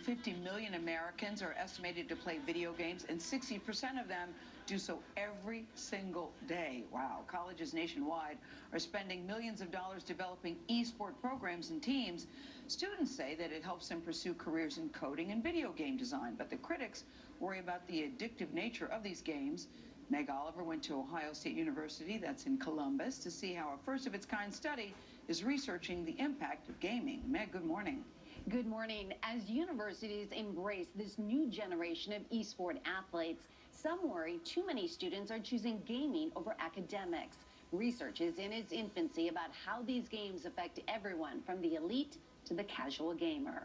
50 million Americans are estimated to play video games, and 60% of them do so every single day. Wow. Colleges nationwide are spending millions of dollars developing e-sport programs and teams. Students say that it helps them pursue careers in coding and video game design, but the critics worry about the addictive nature of these games. Meg Oliver went to Ohio State University, that's in Columbus, to see how a first-of-its-kind study is researching the impact of gaming. Meg, good morning. Good morning. As universities embrace this new generation of e-sport athletes, some worry too many students are choosing gaming over academics. Research is in its infancy about how these games affect everyone from the elite to the casual gamer.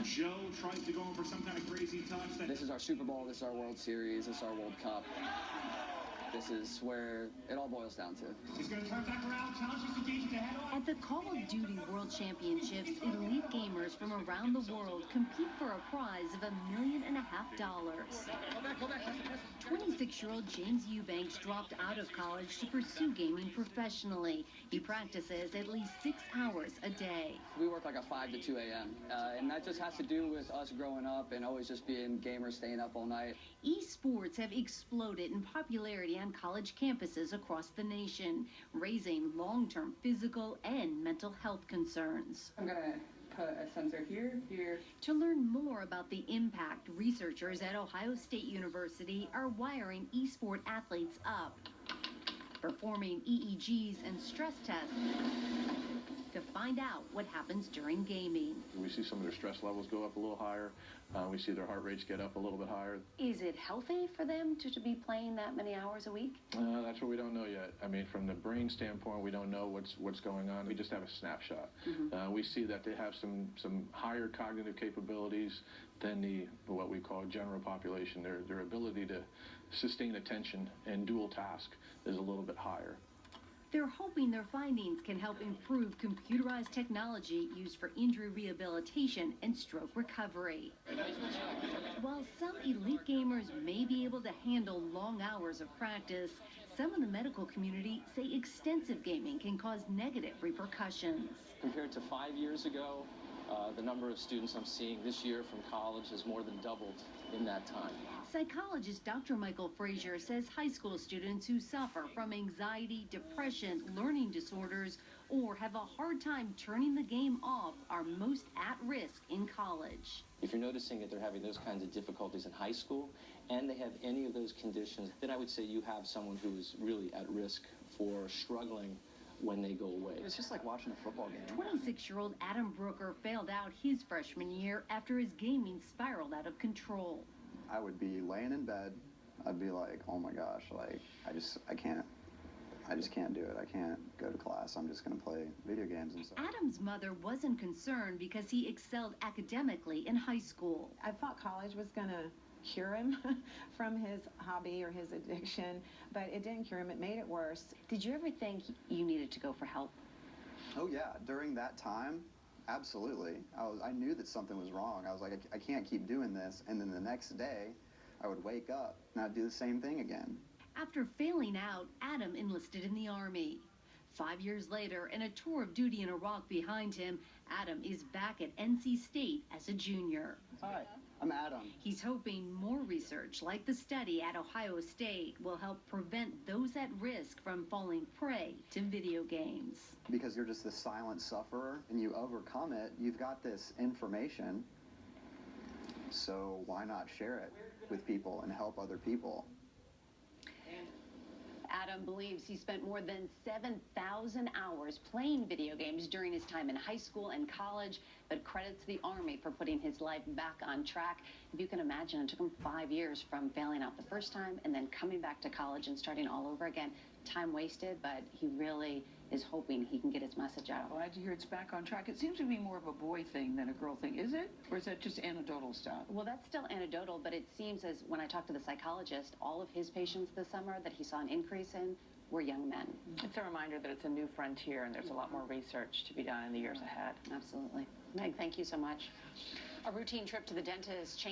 Joe tries to go in for some kind of crazy touch. This is our Super Bowl, this is our World Series, this is our World Cup. This is where it all boils down to. He's going to turn back around, challenges to gauge the head-on. At the Call of Duty World Championships, elite gamers from around the world compete for a prize of $1.5 million. 26-year-old James Eubanks dropped out of college to pursue gaming professionally. He practices at least 6 hours a day. We work like a 5 to 2 a.m. And that just has to do with us growing up and always just being gamers, staying up all night. Esports have exploded in popularity on college campuses across the nation, raising long-term physical and mental health concerns. I'm going to put a sensor here. To learn more about the impact, researchers at Ohio State University are wiring esport athletes up, performing EEGs and stress tests to find out what happens during gaming. We see some of their stress levels go up a little higher. We see their heart rates get up a little bit higher. Is it healthy for them to be playing that many hours a week? That's what we don't know yet. I mean, from the brain standpoint, we don't know what's going on. We just have a snapshot. We see that they have some higher cognitive capabilities than what we call general population. Their ability to sustain attention and dual task is a little bit higher. They're hoping their findings can help improve computerized technology used for injury rehabilitation and stroke recovery. While some elite gamers may be able to handle long hours of practice, some in the medical community say extensive gaming can cause negative repercussions. Compared to 5 years ago, the number of students I'm seeing this year from college has more than doubled in that time. Psychologist Dr. Michael Frazier says high school students who suffer from anxiety, depression, learning disorders, or have a hard time turning the game off are most at risk in college. If you're noticing that they're having those kinds of difficulties in high school and they have any of those conditions, then I would say you have someone who is really at risk for struggling when they go away. It's just like watching a football game. 26-year-old Adam Brooker failed out his freshman year after his gaming spiraled out of control. I would be laying in bed. I'd be like, oh my gosh, like, I just can't do it. I can't go to class. I'm just going to play video games and stuff. Adam's mother wasn't concerned because he excelled academically in high school. I thought college was going to cure him from his hobby or his addiction, but it didn't cure him. It made it worse. Did you ever think you needed to go for help? Oh yeah, during that time, absolutely. I knew that something was wrong. I was like, I can't keep doing this. And then the next day, I would wake up and I'd do the same thing again. After failing out, Adam enlisted in the Army. 5 years later, and a tour of duty in Iraq behind him, Adam is back at NC State as a junior. Hi, I'm Adam. He's hoping more research, like the study at Ohio State, will help prevent those at risk from falling prey to video games. Because you're just the silent sufferer and you overcome it, you've got this information, so why not share it with people and help other people? Adam believes he spent more than 7,000 hours playing video games during his time in high school and college, but credits the Army for putting his life back on track. If you can imagine, it took him 5 years from failing out the first time and then coming back to college and starting all over again. Time wasted, but he really is hoping he can get his message out. Glad to hear it's back on track. It seems to be more of a boy thing than a girl thing. Is it? Or is that just anecdotal stuff? Well, that's still anecdotal, but it seems as when I talked to the psychologist, all of his patients this summer that he saw an increase in were young men. It's a reminder that it's a new frontier and there's a lot more research to be done in the years ahead. Absolutely. Meg, thank you so much. A routine trip to the dentist changed